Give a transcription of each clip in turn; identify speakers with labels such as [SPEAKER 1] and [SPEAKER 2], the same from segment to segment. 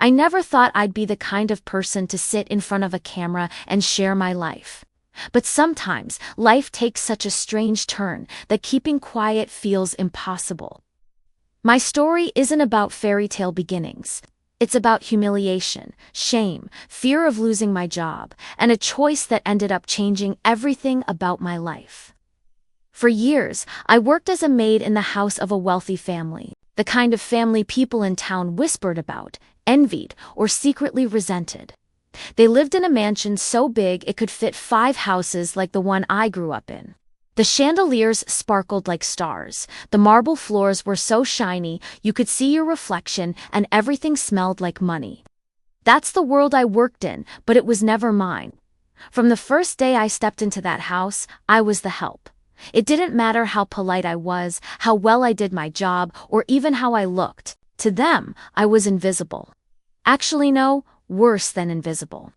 [SPEAKER 1] I never thought I'd be the kind of person to sit in front of a camera and share my life. But sometimes, life takes such a strange turn that keeping quiet feels impossible. My story isn't about fairy tale beginnings. It's about humiliation, shame, fear of losing my job, and a choice that ended up changing everything about my life. For years, I worked as a maid in the house of a wealthy family, the kind of family people in town whispered about, envied, or secretly resented. They lived in a mansion so big it could fit 5 houses like the one I grew up in. The chandeliers sparkled like stars, the marble floors were so shiny you could see your reflection, and everything smelled like money. That's the world I worked in, but it was never mine. From the first day I stepped into that house, I was the help. It didn't matter how polite I was, how well I did my job, or even how I looked. To them, I was invisible. Actually, no, worse than invisible.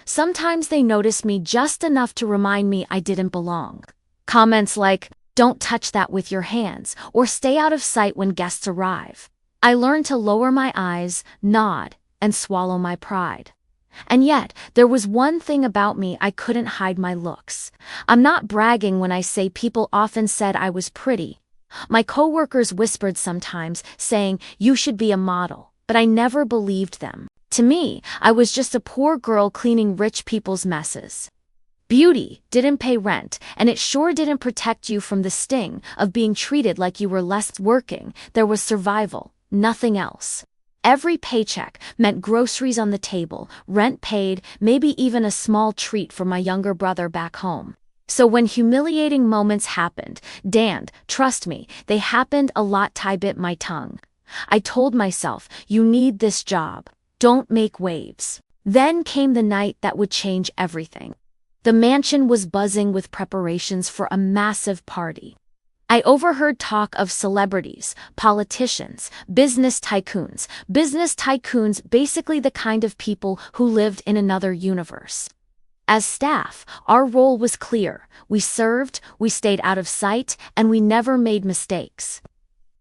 [SPEAKER 1] Sometimes they noticed me just enough to remind me I didn't belong. Comments like, "Don't touch that with your hands," or "Stay out of sight when guests arrive." I learned to lower my eyes, nod, and swallow my pride. And yet, there was one thing about me I couldn't hide: my looks. I'm not bragging when I say people often said I was pretty. My coworkers whispered sometimes, saying, "You should be a model," but I never believed them. To me, I was just a poor girl cleaning rich people's messes. Beauty didn't pay rent, and it sure didn't protect you from the sting of being treated like you were less working. There was survival, nothing else. Every paycheck meant groceries on the table, rent paid, maybe even a small treat for my younger brother back home. So when humiliating moments happened, Dan, trust me, they happened a lot. I bit my tongue. I told myself, "You need this job. Don't make waves." Then came the night that would change everything. The mansion was buzzing with preparations for a massive party. I overheard talk of celebrities, politicians, business tycoons, basically the kind of people who lived in another universe. As staff, our role was clear: we served, we stayed out of sight, and we never made mistakes.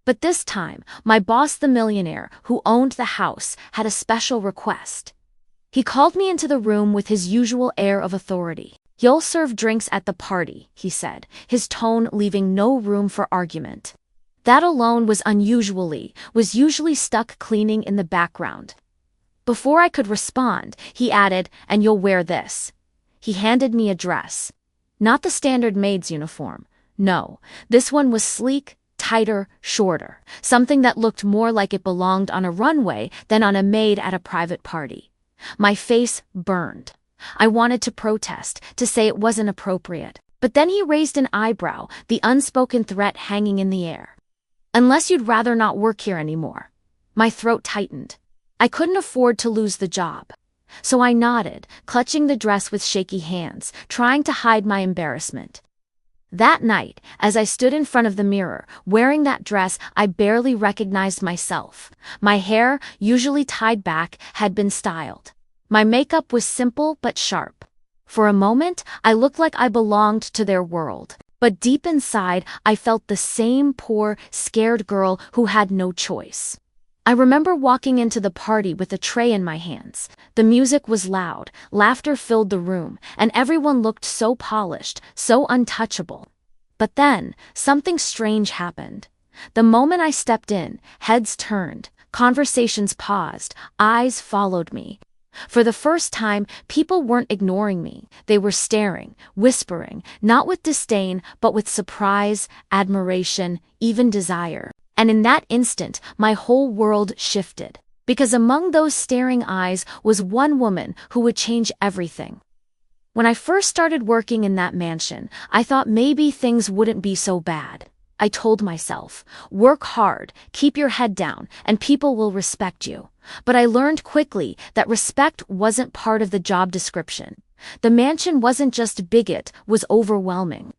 [SPEAKER 1] But this time, my boss, the millionaire who owned the house, had a special request. He called me into the room with his usual air of authority. "You'll serve drinks at the party," he said, his tone leaving no room for argument. That alone was usually stuck cleaning in the background. Before I could respond, he added, "And you'll wear this." He handed me a dress. Not the standard maid's uniform. No, this one was sleek, tighter, shorter, something that looked more like it belonged on a runway than on a maid at a private party. My face burned. I wanted to protest, to say it wasn't appropriate. But then he raised an eyebrow, the unspoken threat hanging in the air. "Unless you'd rather not work here anymore." My throat tightened. I couldn't afford to lose the job. So I nodded, clutching the dress with shaky hands, trying to hide my embarrassment. That night, as I stood in front of the mirror, wearing that dress, I barely recognized myself. My hair, usually tied back, had been styled. My makeup was simple but sharp. For a moment, I looked like I belonged to their world. But deep inside, I felt the same poor, scared girl who had no choice. I remember walking into the party with a tray in my hands. The music was loud, laughter filled the room, and everyone looked so polished, so untouchable. But then, something strange happened. The moment I stepped in, heads turned, conversations paused, eyes followed me. For the first time, people weren't ignoring me. They were staring, whispering, not with disdain, but with surprise, admiration, even desire. And in that instant, my whole world shifted. Because among those staring eyes was one woman who would change everything. When I first started working in that mansion, I thought maybe things wouldn't be so bad. I told myself, work hard, keep your head down, and people will respect you. But I learned quickly that respect wasn't part of the job description. The mansion wasn't just big, it was overwhelming.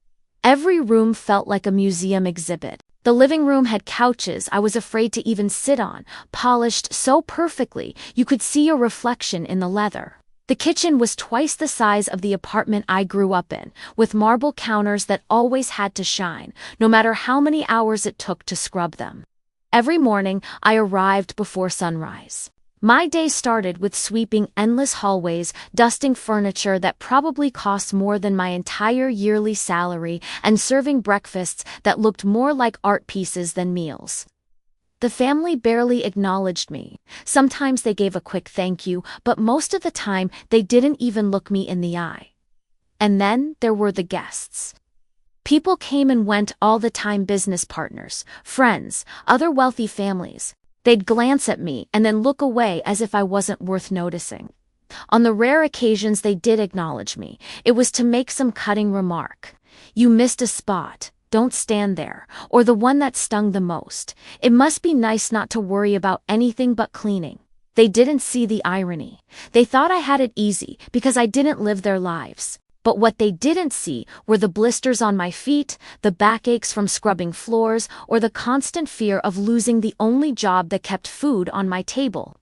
[SPEAKER 1] Every room felt like a museum exhibit. The living room had couches I was afraid to even sit on, polished so perfectly you could see your reflection in the leather. The kitchen was twice the size of the apartment I grew up in, with marble counters that always had to shine, no matter how many hours it took to scrub them. Every morning, I arrived before sunrise. My day started with sweeping endless hallways, dusting furniture that probably cost more than my entire yearly salary, and serving breakfasts that looked more like art pieces than meals. The family barely acknowledged me. Sometimes they gave a quick thank you, but most of the time they didn't even look me in the eye. And then there were the guests. People came and went all the time: business partners, friends, other wealthy families. They'd glance at me and then look away as if I wasn't worth noticing. On the rare occasions they did acknowledge me, it was to make some cutting remark. "You missed a spot. Don't stand there." Or the one that stung the most: "It must be nice not to worry about anything but cleaning." They didn't see the irony. They thought I had it easy because I didn't live their lives. But what they didn't see were the blisters on my feet, the backaches from scrubbing floors, or the constant fear of losing the only job that kept food on my table.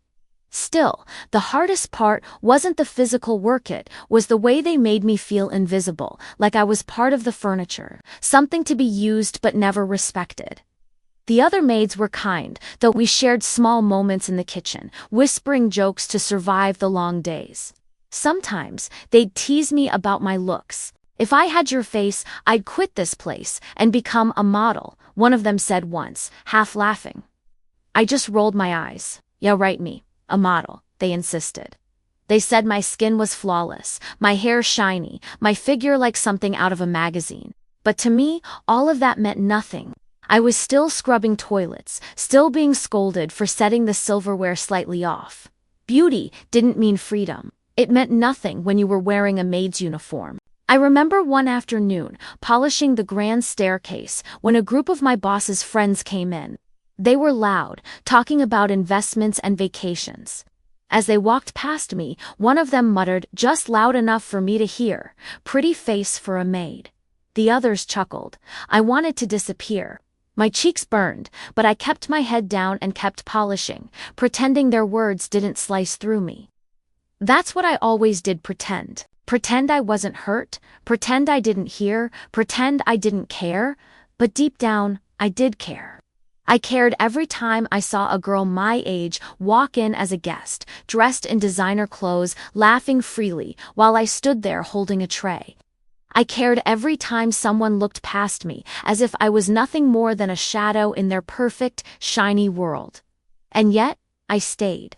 [SPEAKER 1] Still, the hardest part wasn't the physical work, it was the way they made me feel invisible, like I was part of the furniture, something to be used but never respected. The other maids were kind, though we shared small moments in the kitchen, whispering jokes to survive the long days. Sometimes they'd tease me about my looks. "If I had your face, I'd quit this place and become a model," one of them said once, half laughing. I just rolled my eyes. "Yeah, right, me. A model," they insisted. They said my skin was flawless, my hair shiny, my figure like something out of a magazine. But to me, all of that meant nothing. I was still scrubbing toilets, still being scolded for setting the silverware slightly off. Beauty didn't mean freedom. It meant nothing when you were wearing a maid's uniform. I remember one afternoon, polishing the grand staircase, when a group of my boss's friends came in. They were loud, talking about investments and vacations. As they walked past me, one of them muttered, just loud enough for me to hear, "Pretty face for a maid." The others chuckled. I wanted to disappear. My cheeks burned, but I kept my head down and kept polishing, pretending their words didn't slice through me. That's what I always did: pretend. Pretend I wasn't hurt, pretend I didn't hear, pretend I didn't care. But deep down, I did care. I cared every time I saw a girl my age walk in as a guest, dressed in designer clothes, laughing freely, while I stood there holding a tray. I cared every time someone looked past me, as if I was nothing more than a shadow in their perfect, shiny world. And yet, I stayed.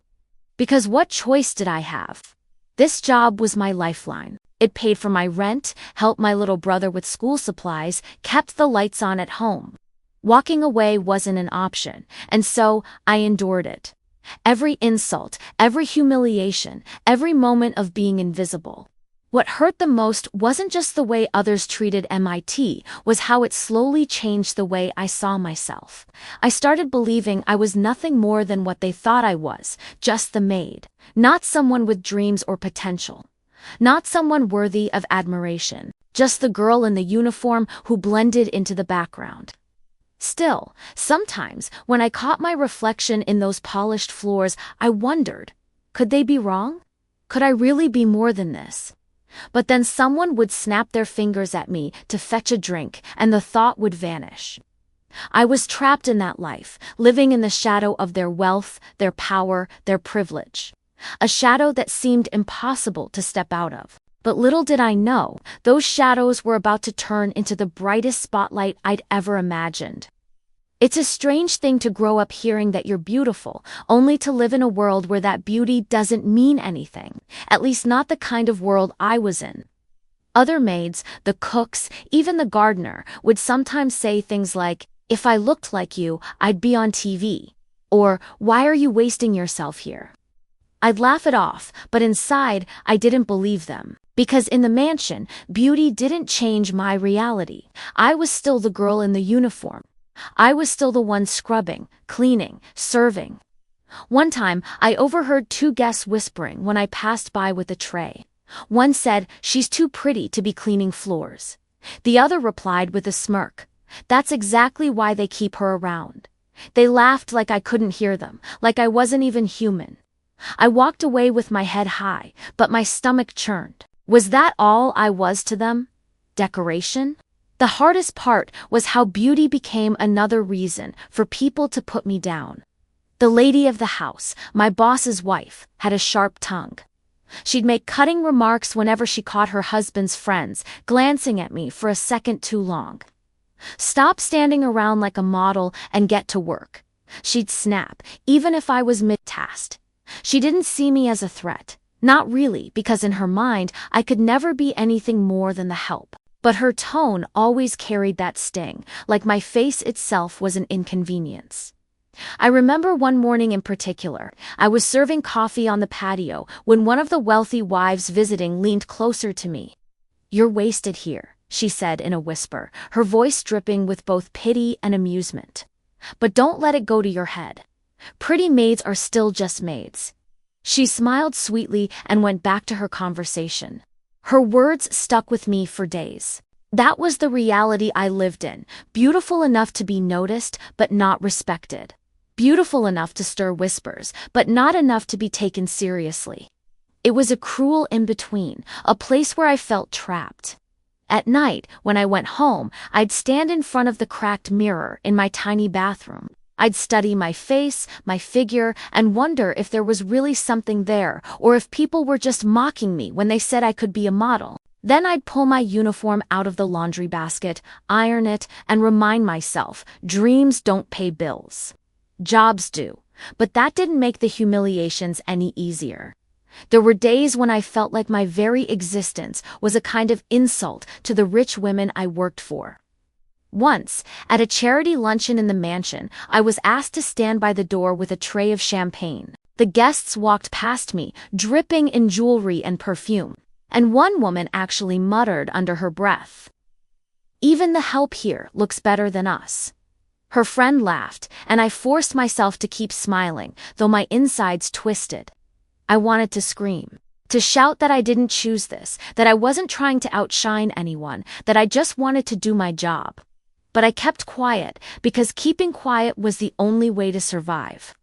[SPEAKER 1] Because what choice did I have? This job was my lifeline. It paid for my rent, helped my little brother with school supplies, kept the lights on at home. Walking away wasn't an option, and so I endured it. Every insult, every humiliation, every moment of being invisible. What hurt the most wasn't just the way others treated MIT, was how it slowly changed the way I saw myself. I started believing I was nothing more than what they thought I was, just the maid. Not someone with dreams or potential. Not someone worthy of admiration. Just the girl in the uniform who blended into the background. Still, sometimes, when I caught my reflection in those polished floors, I wondered, could they be wrong? Could I really be more than this? But then someone would snap their fingers at me to fetch a drink, and the thought would vanish. I was trapped in that life, living in the shadow of their wealth, their power, their privilege. A shadow that seemed impossible to step out of. But little did I know, those shadows were about to turn into the brightest spotlight I'd ever imagined. It's a strange thing to grow up hearing that you're beautiful, only to live in a world where that beauty doesn't mean anything, at least not the kind of world I was in. Other maids, the cooks, even the gardener, would sometimes say things like, "If I looked like you, I'd be on TV," or "Why are you wasting yourself here?" I'd laugh it off, but inside, I didn't believe them. Because in the mansion, beauty didn't change my reality. I was still the girl in the uniform. I was still the one scrubbing, cleaning, serving. One time, I overheard two guests whispering when I passed by with a tray. One said, "She's too pretty to be cleaning floors." The other replied with a smirk, "That's exactly why they keep her around." They laughed like I couldn't hear them, like I wasn't even human. I walked away with my head high, but my stomach churned. Was that all I was to them? Decoration? The hardest part was how beauty became another reason for people to put me down. The lady of the house, my boss's wife, had a sharp tongue. She'd make cutting remarks whenever she caught her husband's friends glancing at me for a second too long. "Stop standing around like a model and get to work," she'd snap, even if I was mid-task. She didn't see me as a threat. Not really, because in her mind, I could never be anything more than the help. But her tone always carried that sting, like my face itself was an inconvenience. I remember one morning in particular, I was serving coffee on the patio when one of the wealthy wives visiting leaned closer to me. "You're wasted here," she said in a whisper, her voice dripping with both pity and amusement. "But don't let it go to your head. Pretty maids are still just maids." She smiled sweetly and went back to her conversation. Her words stuck with me for days. That was the reality I lived in, beautiful enough to be noticed but not respected. Beautiful enough to stir whispers, but not enough to be taken seriously. It was a cruel in-between, a place where I felt trapped. At night, when I went home, I'd stand in front of the cracked mirror in my tiny bathroom. I'd study my face, my figure, and wonder if there was really something there, or if people were just mocking me when they said I could be a model. Then I'd pull my uniform out of the laundry basket, iron it, and remind myself, dreams don't pay bills. Jobs do, but that didn't make the humiliations any easier. There were days when I felt like my very existence was a kind of insult to the rich women I worked for. Once, at a charity luncheon in the mansion, I was asked to stand by the door with a tray of champagne. The guests walked past me, dripping in jewelry and perfume, and one woman actually muttered under her breath, "Even the help here looks better than us." Her friend laughed, and I forced myself to keep smiling, though my insides twisted. I wanted to scream, to shout that I didn't choose this, that I wasn't trying to outshine anyone, that I just wanted to do my job. But I kept quiet, because keeping quiet was the only way to survive.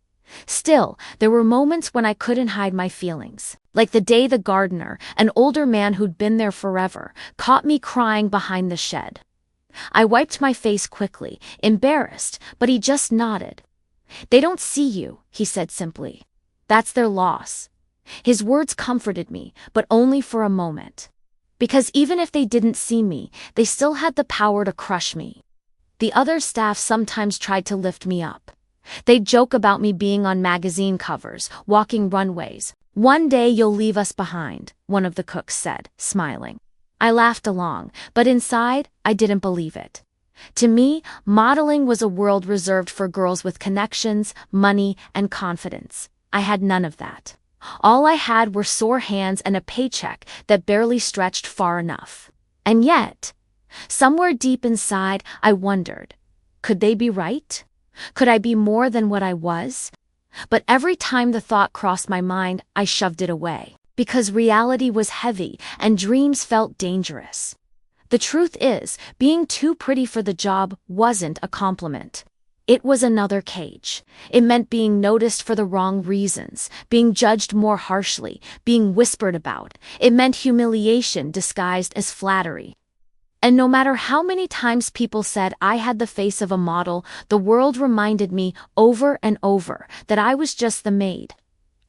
[SPEAKER 1] Still, there were moments when I couldn't hide my feelings, like the day the gardener, an older man who'd been there forever, caught me crying behind the shed. I wiped my face quickly, embarrassed, but he just nodded. "They don't see you," he said simply. "That's their loss." His words comforted me, but only for a moment. Because even if they didn't see me, they still had the power to crush me. The other staff sometimes tried to lift me up. They'd joke about me being on magazine covers, walking runways. "One day you'll leave us behind," one of the cooks said, smiling. I laughed along, but inside, I didn't believe it. To me, modeling was a world reserved for girls with connections, money, and confidence. I had none of that. All I had were sore hands and a paycheck that barely stretched far enough. And yet, somewhere deep inside, I wondered, could they be right? Could I be more than what I was? But every time the thought crossed my mind, I shoved it away. Because reality was heavy and dreams felt dangerous. The truth is, being too pretty for the job wasn't a compliment. It was another cage. It meant being noticed for the wrong reasons, being judged more harshly, being whispered about. It meant humiliation disguised as flattery. And no matter how many times people said I had the face of a model, the world reminded me over and over that I was just the maid.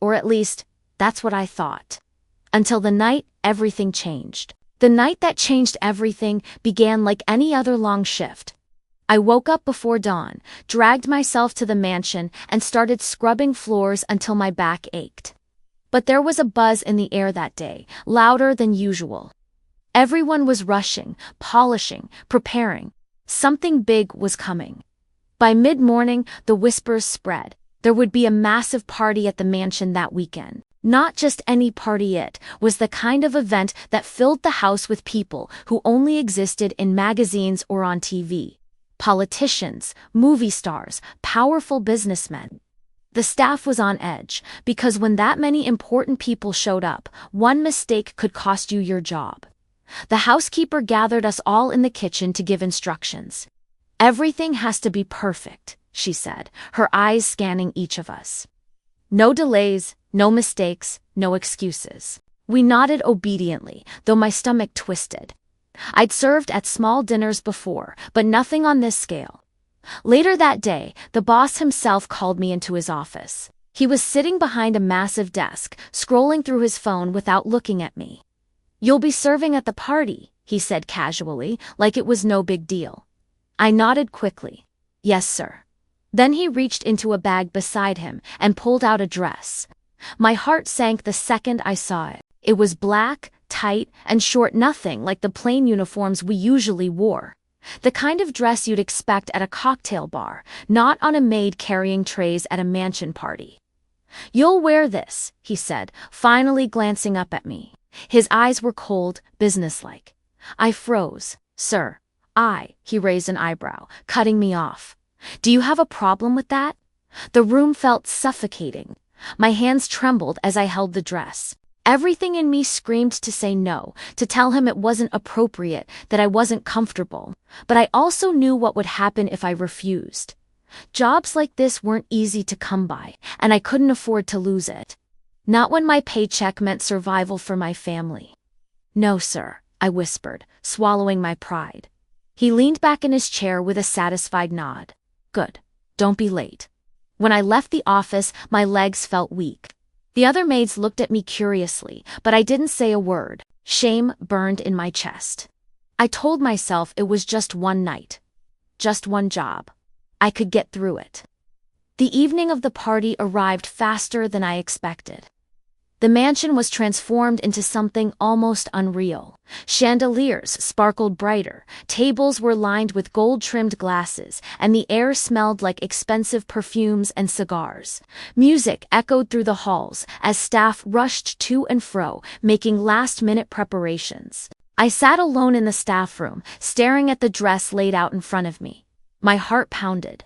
[SPEAKER 1] Or at least, that's what I thought. Until the night everything changed. The night that changed everything began like any other long shift. I woke up before dawn, dragged myself to the mansion, and started scrubbing floors until my back ached. But there was a buzz in the air that day, louder than usual. Everyone was rushing, polishing, preparing. Something big was coming. By mid-morning, the whispers spread. There would be a massive party at the mansion that weekend. Not just any party, it was the kind of event that filled the house with people who only existed in magazines or on TV. Politicians, movie stars, powerful businessmen. The staff was on edge, because when that many important people showed up, one mistake could cost you your job. The housekeeper gathered us all in the kitchen to give instructions. "Everything has to be perfect," she said, her eyes scanning each of us. "No delays, no mistakes, no excuses." We nodded obediently, though my stomach twisted. I'd served at small dinners before, but nothing on this scale. Later that day, the boss himself called me into his office. He was sitting behind a massive desk, scrolling through his phone without looking at me. "You'll be serving at the party," he said casually, like it was no big deal. I nodded quickly. "Yes, sir." Then he reached into a bag beside him and pulled out a dress. My heart sank the second I saw it. It was black, tight, and short, nothing like the plain uniforms we usually wore. The kind of dress you'd expect at a cocktail bar, not on a maid carrying trays at a mansion party. "You'll wear this," he said, finally glancing up at me. His eyes were cold, businesslike. I froze. "Sir." He raised an eyebrow, cutting me off. "Do you have a problem with that?" The room felt suffocating. My hands trembled as I held the dress. Everything in me screamed to say no, to tell him it wasn't appropriate, that I wasn't comfortable. But I also knew what would happen if I refused. Jobs like this weren't easy to come by, and I couldn't afford to lose it. Not when my paycheck meant survival for my family. "No, sir," I whispered, swallowing my pride. He leaned back in his chair with a satisfied nod. "Good. Don't be late." When I left the office, my legs felt weak. The other maids looked at me curiously, but I didn't say a word. Shame burned in my chest. I told myself it was just one night. Just one job. I could get through it. The evening of the party arrived faster than I expected. The mansion was transformed into something almost unreal. Chandeliers sparkled brighter, tables were lined with gold-trimmed glasses, and the air smelled like expensive perfumes and cigars. Music echoed through the halls as staff rushed to and fro, making last-minute preparations. I sat alone in the staff room, staring at the dress laid out in front of me. My heart pounded.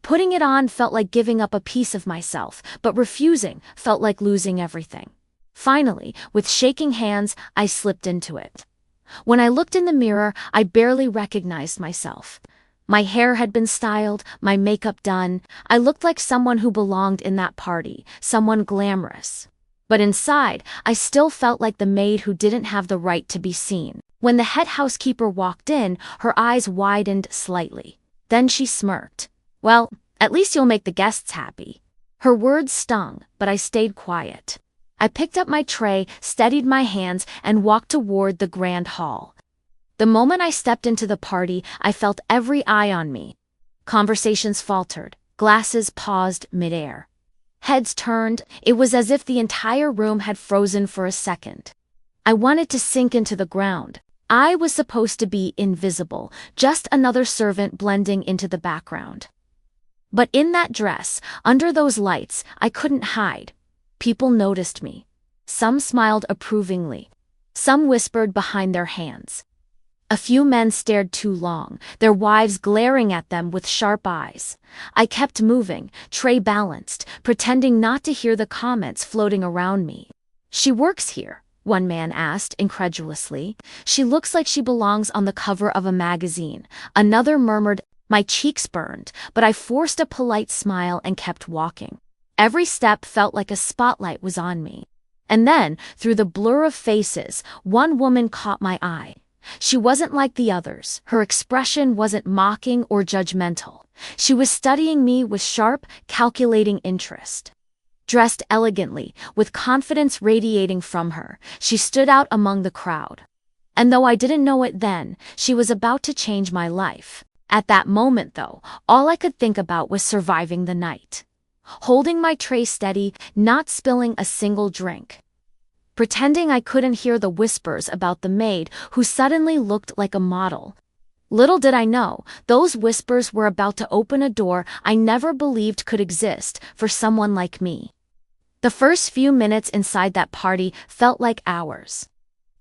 [SPEAKER 1] Putting it on felt like giving up a piece of myself, but refusing felt like losing everything. Finally, with shaking hands, I slipped into it. When I looked in the mirror, I barely recognized myself. My hair had been styled, my makeup done. I looked like someone who belonged in that party, someone glamorous. But inside, I still felt like the maid who didn't have the right to be seen. When the head housekeeper walked in, her eyes widened slightly. Then she smirked. "Well, at least you'll make the guests happy." Her words stung, but I stayed quiet. I picked up my tray, steadied my hands, and walked toward the grand hall. The moment I stepped into the party, I felt every eye on me. Conversations faltered, glasses paused midair. Heads turned, it was as if the entire room had frozen for a second. I wanted to sink into the ground. I was supposed to be invisible, just another servant blending into the background. But in that dress, under those lights, I couldn't hide. People noticed me. Some smiled approvingly. Some whispered behind their hands. A few men stared too long, their wives glaring at them with sharp eyes. I kept moving, tray balanced, pretending not to hear the comments floating around me. "She works here," one man asked incredulously. "She looks like she belongs on the cover of a magazine." Another murmured. My cheeks burned, but I forced a polite smile and kept walking. Every step felt like a spotlight was on me. And then, through the blur of faces, one woman caught my eye. She wasn't like the others. Her expression wasn't mocking or judgmental. She was studying me with sharp, calculating interest. Dressed elegantly, with confidence radiating from her, she stood out among the crowd. And though I didn't know it then, she was about to change my life. At that moment, though, all I could think about was surviving the night. Holding my tray steady, not spilling a single drink. Pretending I couldn't hear the whispers about the maid who suddenly looked like a model. Little did I know, those whispers were about to open a door I never believed could exist for someone like me. The first few minutes inside that party felt like hours.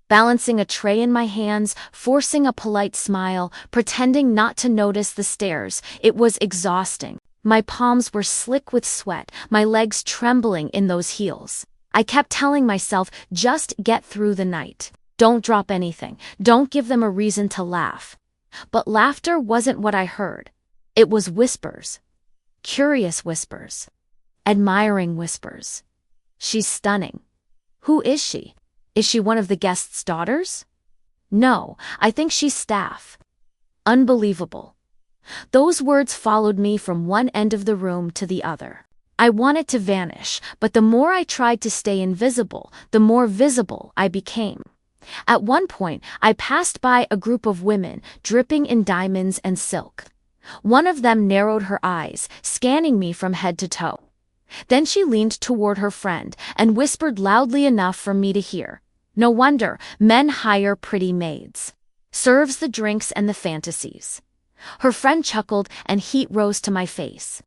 [SPEAKER 1] Balancing a tray in my hands, forcing a polite smile, pretending not to notice the stares, it was exhausting. My palms were slick with sweat, my legs trembling in those heels. I kept telling myself, just get through the night. Don't drop anything. Don't give them a reason to laugh. But laughter wasn't what I heard. It was whispers. Curious whispers. Admiring whispers. "She's stunning." "Who is she? Is she one of the guests' daughters?" "No, I think she's staff." Unbelievable. Those words followed me from one end of the room to the other. I wanted to vanish, but the more I tried to stay invisible, the more visible I became. At one point, I passed by a group of women dripping in diamonds and silk. One of them narrowed her eyes, scanning me from head to toe. Then she leaned toward her friend and whispered loudly enough for me to hear. "No wonder men hire pretty maids. Serves the drinks and the fantasies." Her friend chuckled and heat rose to my face.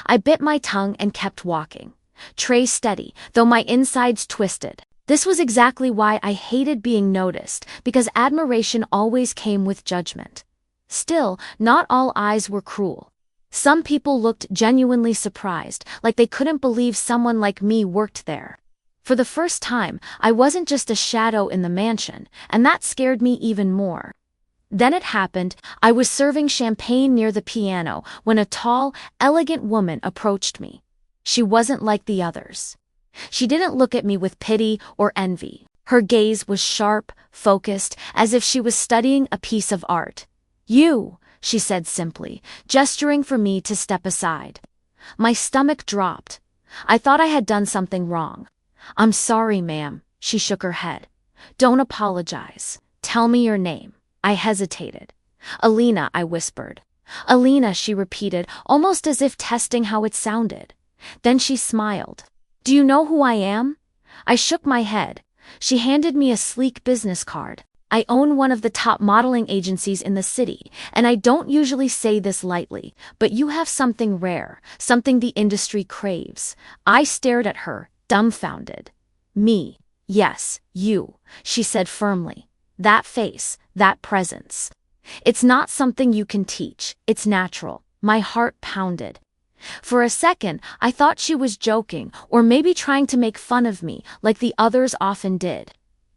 [SPEAKER 1] I bit my tongue and kept walking. Tray steady, though my insides twisted. This was exactly why I hated being noticed, because admiration always came with judgment. Still, not all eyes were cruel. Some people looked genuinely surprised, like they couldn't believe someone like me worked there. For the first time, I wasn't just a shadow in the mansion, and that scared me even more. Then it happened. I was serving champagne near the piano when a tall, elegant woman approached me. She wasn't like the others. She didn't look at me with pity or envy. Her gaze was sharp, focused, as if she was studying a piece of art. "You," she said simply, gesturing for me to step aside. My stomach dropped. I thought I had done something wrong. "I'm sorry, ma'am," she shook her head. "Don't apologize. Tell me your name." I hesitated. "Alina," I whispered. "Alina," she repeated, almost as if testing how it sounded. Then she smiled. "Do you know who I am?" I shook my head. She handed me a sleek business card. "I own one of the top modeling agencies in the city, and I don't usually say this lightly, but you have something rare, something the industry craves." I stared at her, dumbfounded. "Me? Yes, you," she said firmly. "That face, that presence. It's not something you can teach, it's natural." My heart pounded. For a second, I thought she was joking, or maybe trying to make fun of me, like the others often did.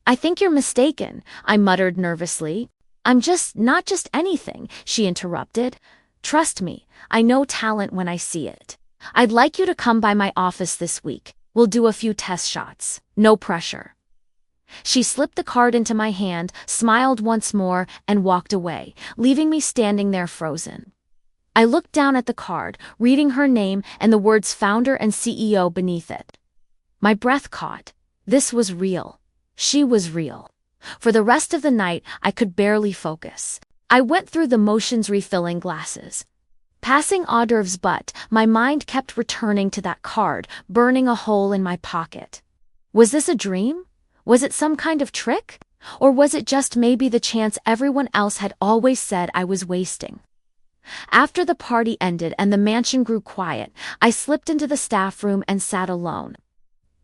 [SPEAKER 1] "I think you're mistaken," I muttered nervously. "I'm not just anything," she interrupted. "Trust me, I know talent when I see it. I'd like you to come by my office this week. We'll do a few test shots. No pressure." She slipped the card into my hand, smiled once more, and walked away, leaving me standing there frozen. I looked down at the card, reading her name and the words founder and CEO beneath it. My breath caught. This was real. She was real. For the rest of the night, I could barely focus. I went through the motions refilling glasses. Passing hors d'oeuvres, but my mind kept returning to that card, burning a hole in my pocket. Was this a dream? Was it some kind of trick? Or was it just maybe the chance everyone else had always said I was wasting? After the party ended and the mansion grew quiet, I slipped into the staff room and sat alone.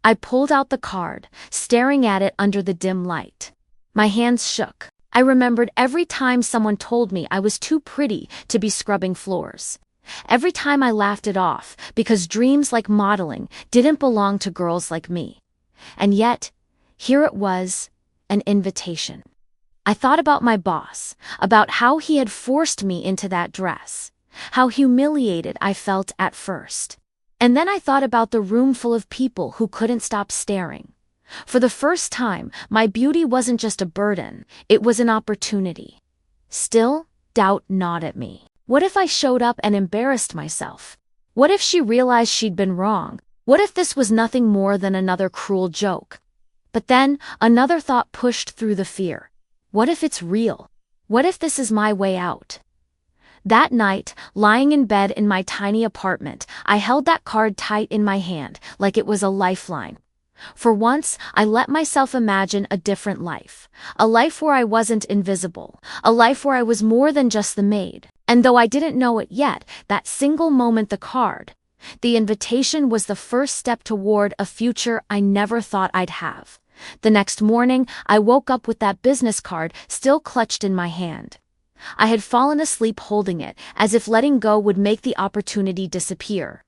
[SPEAKER 1] I pulled out the card, staring at it under the dim light. My hands shook. I remembered every time someone told me I was too pretty to be scrubbing floors. Every time I laughed it off, because dreams like modeling didn't belong to girls like me. And yet, here it was, an invitation. I thought about my boss, about how he had forced me into that dress, how humiliated I felt at first. And then I thought about the room full of people who couldn't stop staring. For the first time, my beauty wasn't just a burden, it was an opportunity. Still, doubt gnawed at me. What if I showed up and embarrassed myself? What if she realized she'd been wrong? What if this was nothing more than another cruel joke? But then, another thought pushed through the fear. What if it's real? What if this is my way out? That night, lying in bed in my tiny apartment, I held that card tight in my hand, like it was a lifeline. For once, I let myself imagine a different life. A life where I wasn't invisible. A life where I was more than just the maid. And though I didn't know it yet, that single moment, the card, the invitation, was the first step toward a future I never thought I'd have. The next morning, I woke up with that business card still clutched in my hand. I had fallen asleep holding it, as if letting go would make the opportunity disappear.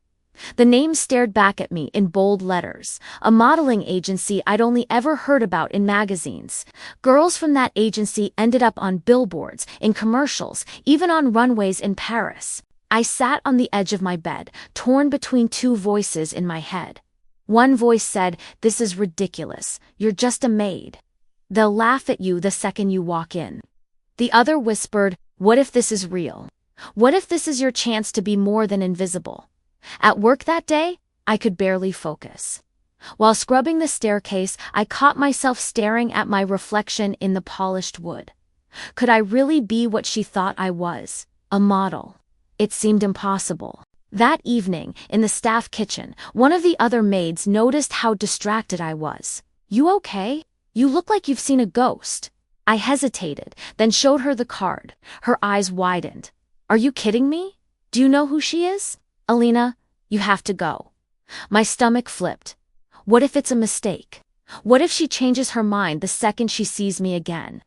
[SPEAKER 1] The name stared back at me in bold letters, a modeling agency I'd only ever heard about in magazines. Girls from that agency ended up on billboards, in commercials, even on runways in Paris. I sat on the edge of my bed, torn between two voices in my head. One voice said, "This is ridiculous. You're just a maid. They'll laugh at you the second you walk in." The other whispered, "What if this is real? What if this is your chance to be more than invisible? At work that day, I could barely focus. While scrubbing the staircase, I caught myself staring at my reflection in the polished wood. Could I really be what she thought I was? A model? It seemed impossible. That evening, in the staff kitchen, one of the other maids noticed how distracted I was. "You okay? You look like you've seen a ghost." I hesitated, then showed her the card. Her eyes widened. "Are you kidding me? Do you know who she is?" "Alina, you have to go." My stomach flipped. What if it's a mistake? What if she changes her mind the second she sees me again?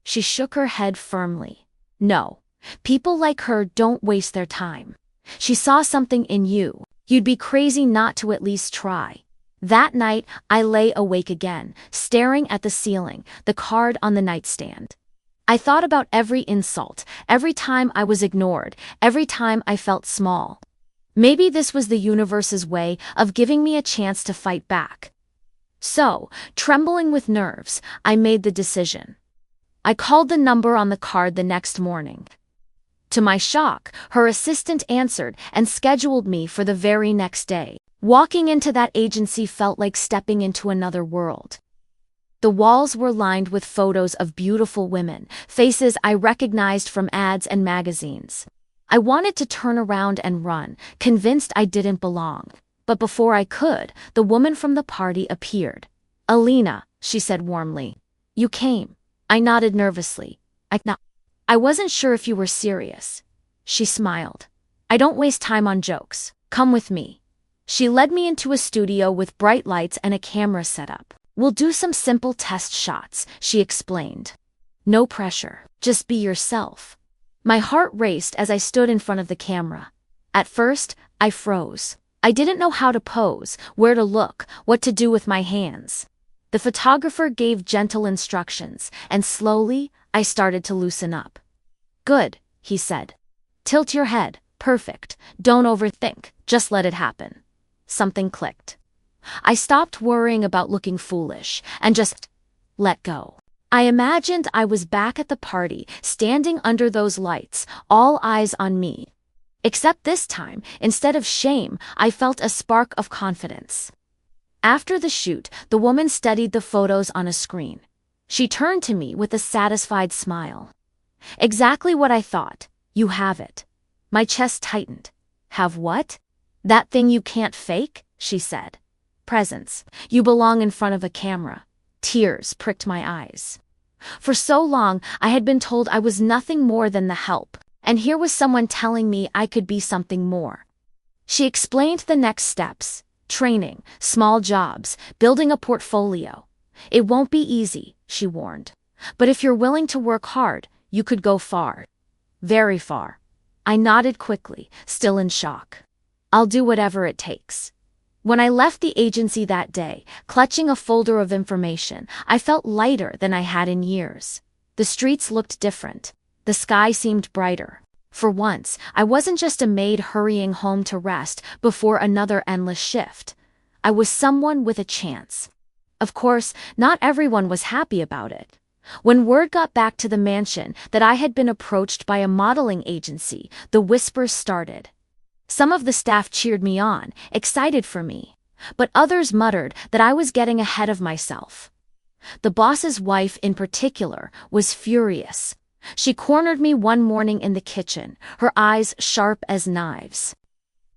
[SPEAKER 1] She shook her head firmly. "No. People like her don't waste their time. She saw something in you. You'd be crazy not to at least try." That night, I lay awake again, staring at the ceiling, the card on the nightstand. I thought about every insult, every time I was ignored, every time I felt small. Maybe this was the universe's way of giving me a chance to fight back. So, trembling with nerves, I made the decision. I called the number on the card the next morning. To my shock, her assistant answered and scheduled me for the very next day. Walking into that agency felt like stepping into another world. The walls were lined with photos of beautiful women, faces I recognized from ads and magazines. I wanted to turn around and run, convinced I didn't belong. But before I could, the woman from the party appeared. "Alina," she said warmly. "You came." I nodded nervously. I wasn't sure if you were serious." She smiled. "I don't waste time on jokes. Come with me." She led me into a studio with bright lights and a camera set up. "We'll do some simple test shots," she explained. "No pressure. Just be yourself." My heart raced as I stood in front of the camera. At first, I froze. I didn't know how to pose, where to look, what to do with my hands. The photographer gave gentle instructions, and slowly, I started to loosen up. "Good," he said. "Tilt your head. Perfect. Don't overthink. Just let it happen." Something clicked. I stopped worrying about looking foolish, and just let go. I imagined I was back at the party, standing under those lights, all eyes on me. Except this time, instead of shame, I felt a spark of confidence. After the shoot, the woman studied the photos on a screen. She turned to me with a satisfied smile. "Exactly what I thought. You have it." My chest tightened. "Have what?" "That thing you can't fake," she said. "Presence. You belong in front of a camera." Tears pricked my eyes. For so long, I had been told I was nothing more than the help, and here was someone telling me I could be something more. She explained the next steps: training, small jobs, building a portfolio. "It won't be easy," she warned. "But if you're willing to work hard, you could go far. Very far." I nodded quickly, still in shock. "I'll do whatever it takes." When I left the agency that day, clutching a folder of information, I felt lighter than I had in years. The streets looked different. The sky seemed brighter. For once, I wasn't just a maid hurrying home to rest before another endless shift. I was someone with a chance. Of course, not everyone was happy about it. When word got back to the mansion that I had been approached by a modeling agency, the whispers started. Some of the staff cheered me on, excited for me, but others muttered that I was getting ahead of myself. The boss's wife, in particular, was furious. She cornered me one morning in the kitchen, her eyes sharp as knives.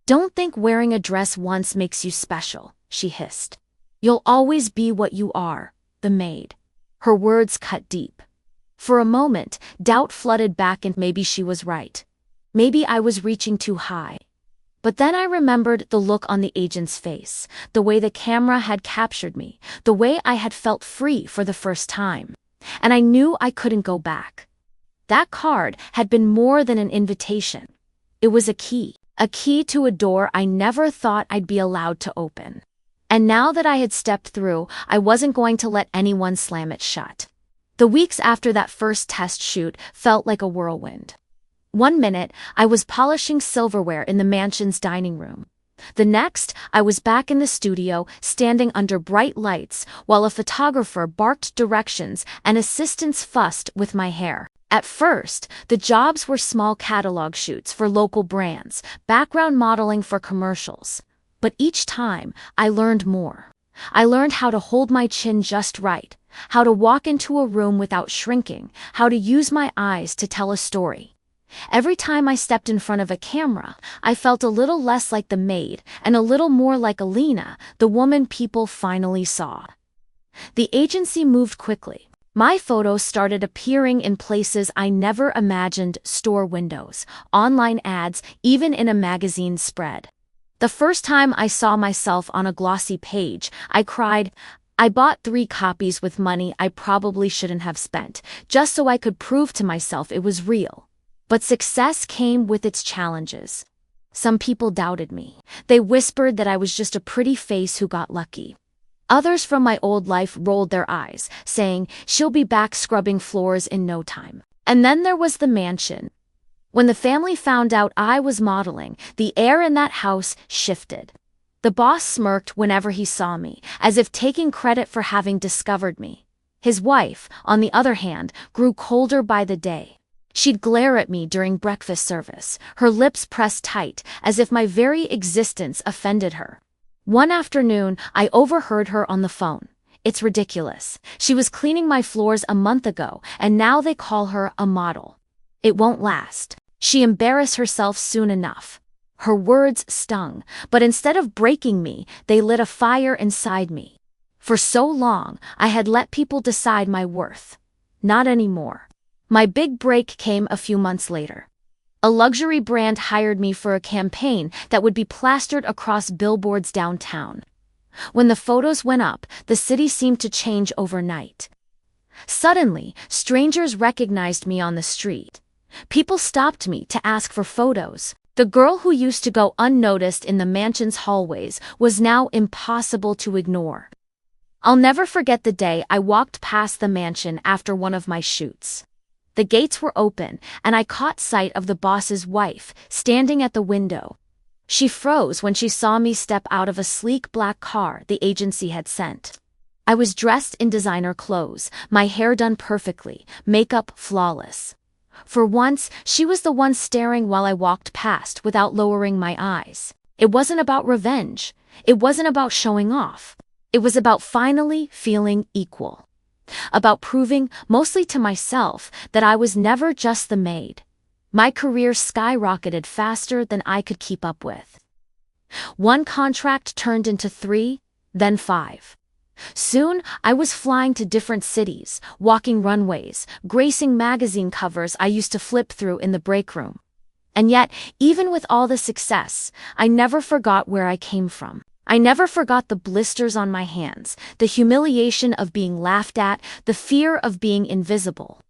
[SPEAKER 1] "Don't think wearing a dress once makes you special," she hissed. "You'll always be what you are, the maid." Her words cut deep. For a moment, doubt flooded back, and maybe she was right. Maybe I was reaching too high. But then I remembered the look on the agent's face, the way the camera had captured me, the way I had felt free for the first time. And I knew I couldn't go back. That card had been more than an invitation. It was a key to a door I never thought I'd be allowed to open. And now that I had stepped through, I wasn't going to let anyone slam it shut. The weeks after that first test shoot felt like a whirlwind. One minute, I was polishing silverware in the mansion's dining room. The next, I was back in the studio, standing under bright lights, while a photographer barked directions and assistants fussed with my hair. At first, the jobs were small catalog shoots for local brands, background modeling for commercials. But each time, I learned more. I learned how to hold my chin just right, how to walk into a room without shrinking, how to use my eyes to tell a story. Every time I stepped in front of a camera, I felt a little less like the maid and a little more like Alina, the woman people finally saw. The agency moved quickly. My photos started appearing in places I never imagined: store windows, online ads, even in a magazine spread. The first time I saw myself on a glossy page, I cried. I bought 3 copies with money I probably shouldn't have spent, just so I could prove to myself it was real. But success came with its challenges. Some people doubted me. They whispered that I was just a pretty face who got lucky. Others from my old life rolled their eyes, saying, "She'll be back scrubbing floors in no time." And then there was the mansion. When the family found out I was modeling, the air in that house shifted. The boss smirked whenever he saw me, as if taking credit for having discovered me. His wife, on the other hand, grew colder by the day. She'd glare at me during breakfast service, her lips pressed tight, as if my very existence offended her. One afternoon, I overheard her on the phone. "It's ridiculous. She was cleaning my floors a month ago, and now they call her a model. It won't last. She embarrassed herself soon enough." Her words stung, but instead of breaking me, they lit a fire inside me. For so long, I had let people decide my worth. Not anymore. My big break came a few months later. A luxury brand hired me for a campaign that would be plastered across billboards downtown. When the photos went up, the city seemed to change overnight. Suddenly, strangers recognized me on the street. People stopped me to ask for photos. The girl who used to go unnoticed in the mansion's hallways was now impossible to ignore. I'll never forget the day I walked past the mansion after one of my shoots. The gates were open, and I caught sight of the boss's wife, standing at the window. She froze when she saw me step out of a sleek black car the agency had sent. I was dressed in designer clothes, my hair done perfectly, makeup flawless. For once, she was the one staring while I walked past without lowering my eyes. It wasn't about revenge. It wasn't about showing off. It was about finally feeling equal. About proving, mostly to myself, that I was never just the maid. My career skyrocketed faster than I could keep up with. One contract turned into 3, then 5. Soon, I was flying to different cities, walking runways, gracing magazine covers I used to flip through in the break room. And yet, even with all the success, I never forgot where I came from. I never forgot the blisters on my hands, the humiliation of being laughed at, the fear of being invisible.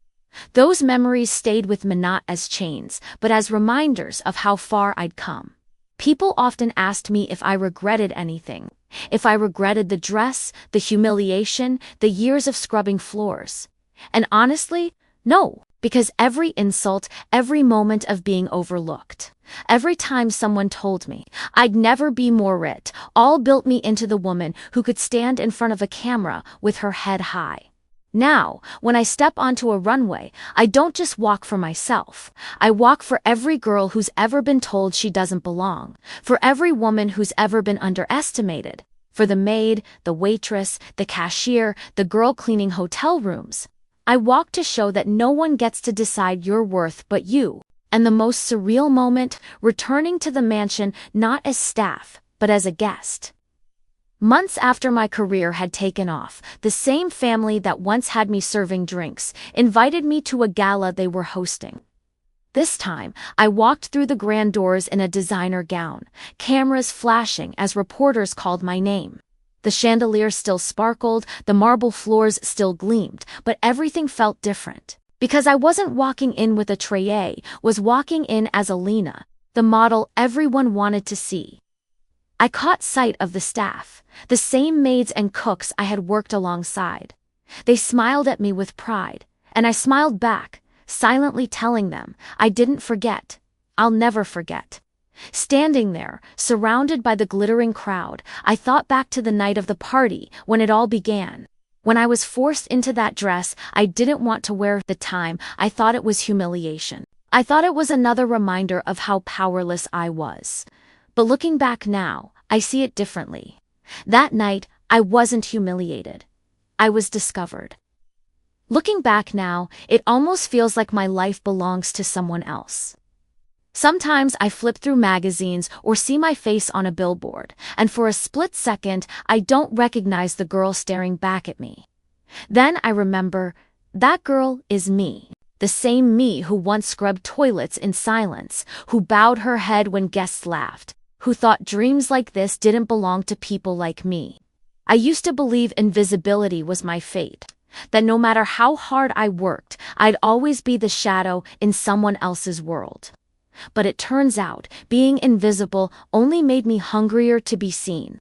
[SPEAKER 1] Those memories stayed with me not as chains, but as reminders of how far I'd come. People often asked me if I regretted anything, if I regretted the dress, the humiliation, the years of scrubbing floors. And honestly, no, because every insult, every moment of being overlooked, every time someone told me I'd never be more rich, all built me into the woman who could stand in front of a camera with her head high. Now, when I step onto a runway, I don't just walk for myself. I walk for every girl who's ever been told she doesn't belong, for every woman who's ever been underestimated, for the maid, the waitress, the cashier, the girl cleaning hotel rooms. I walk to show that no one gets to decide your worth but you. And the most surreal moment, returning to the mansion not as staff, but as a guest. Months after my career had taken off, the same family that once had me serving drinks invited me to a gala they were hosting. This time, I walked through the grand doors in a designer gown, cameras flashing as reporters called my name. The chandelier still sparkled, the marble floors still gleamed, but everything felt different. Because I wasn't walking in with a tray, was walking in as Alina, the model everyone wanted to see. I caught sight of the staff, the same maids and cooks I had worked alongside. They smiled at me with pride, and I smiled back, silently telling them I didn't forget. I'll never forget. Standing there, surrounded by the glittering crowd, I thought back to the night of the party when it all began. When I was forced into that dress I didn't want to wear at the time, I thought it was humiliation. I thought it was another reminder of how powerless I was. But looking back now, I see it differently. That night, I wasn't humiliated. I was discovered. Looking back now, it almost feels like my life belongs to someone else. Sometimes I flip through magazines or see my face on a billboard, and for a split second, I don't recognize the girl staring back at me. Then I remember, that girl is me. The same me who once scrubbed toilets in silence, who bowed her head when guests laughed, who thought dreams like this didn't belong to people like me. I used to believe invisibility was my fate, that no matter how hard I worked, I'd always be the shadow in someone else's world. But it turns out, being invisible only made me hungrier to be seen.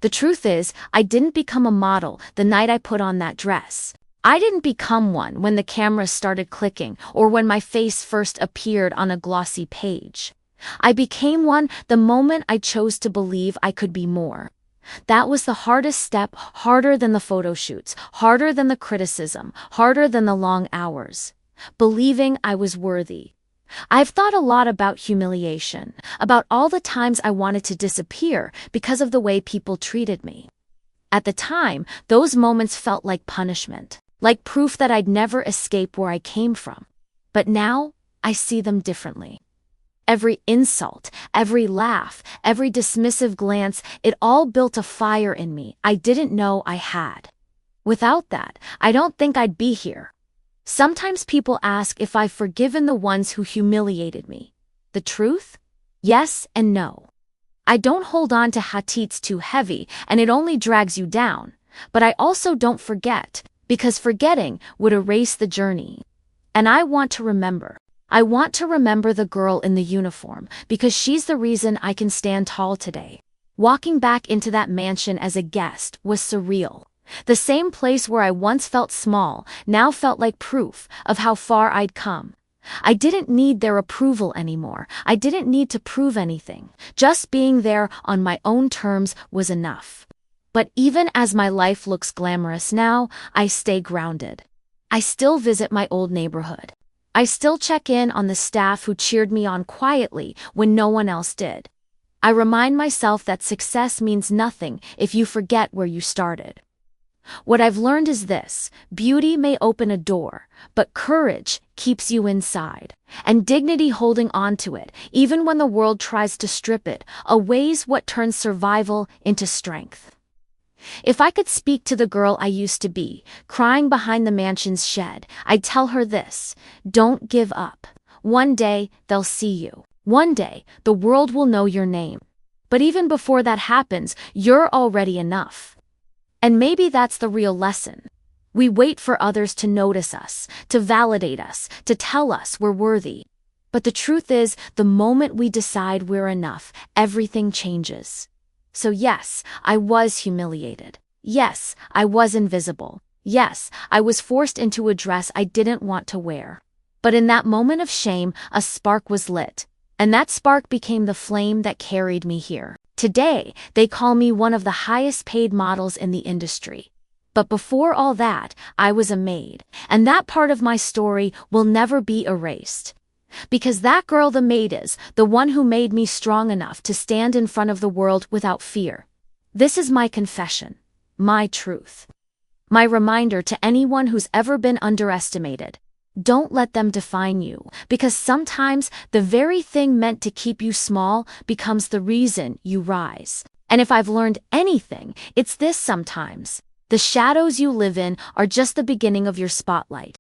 [SPEAKER 1] The truth is, I didn't become a model the night I put on that dress. I didn't become one when the cameras started clicking or when my face first appeared on a glossy page. I became one the moment I chose to believe I could be more. That was the hardest step, harder than the photo shoots, harder than the criticism, harder than the long hours. Believing I was worthy. I've thought a lot about humiliation, about all the times I wanted to disappear because of the way people treated me. At the time, those moments felt like punishment, like proof that I'd never escape where I came from. But now, I see them differently. Every insult, every laugh, every dismissive glance, it all built a fire in me I didn't know I had. Without that, I don't think I'd be here. Sometimes people ask if I've forgiven the ones who humiliated me. The truth? Yes and no. I don't hold on to hate too heavy, and it only drags you down. But I also don't forget, because forgetting would erase the journey. And I want to remember. I want to remember the girl in the uniform, because she's the reason I can stand tall today. Walking back into that mansion as a guest was surreal. The same place where I once felt small now felt like proof of how far I'd come. I didn't need their approval anymore. I didn't need to prove anything. Just being there on my own terms was enough. But even as my life looks glamorous now, I stay grounded. I still visit my old neighborhood. I still check in on the staff who cheered me on quietly when no one else did. I remind myself that success means nothing if you forget where you started. What I've learned is this: beauty may open a door, but courage keeps you inside, and dignity holding on to it, even when the world tries to strip it away, is what turns survival into strength. If I could speak to the girl I used to be, crying behind the mansion's shed, I'd tell her this: don't give up. One day, they'll see you. One day, the world will know your name. But even before that happens, you're already enough. And maybe that's the real lesson. We wait for others to notice us, to validate us, to tell us we're worthy. But the truth is, the moment we decide we're enough, everything changes. So yes, I was humiliated. Yes, I was invisible. Yes, I was forced into a dress I didn't want to wear. But in that moment of shame, a spark was lit. And that spark became the flame that carried me here. Today, they call me one of the highest paid models in the industry. But before all that, I was a maid, and that part of my story will never be erased. Because that girl, the maid, is the one who made me strong enough to stand in front of the world without fear. This is my confession, my truth. My reminder to anyone who's ever been underestimated. Don't let them define you, because sometimes the very thing meant to keep you small becomes the reason you rise. And if I've learned anything, it's this: sometimes the shadows you live in are just the beginning of your spotlight.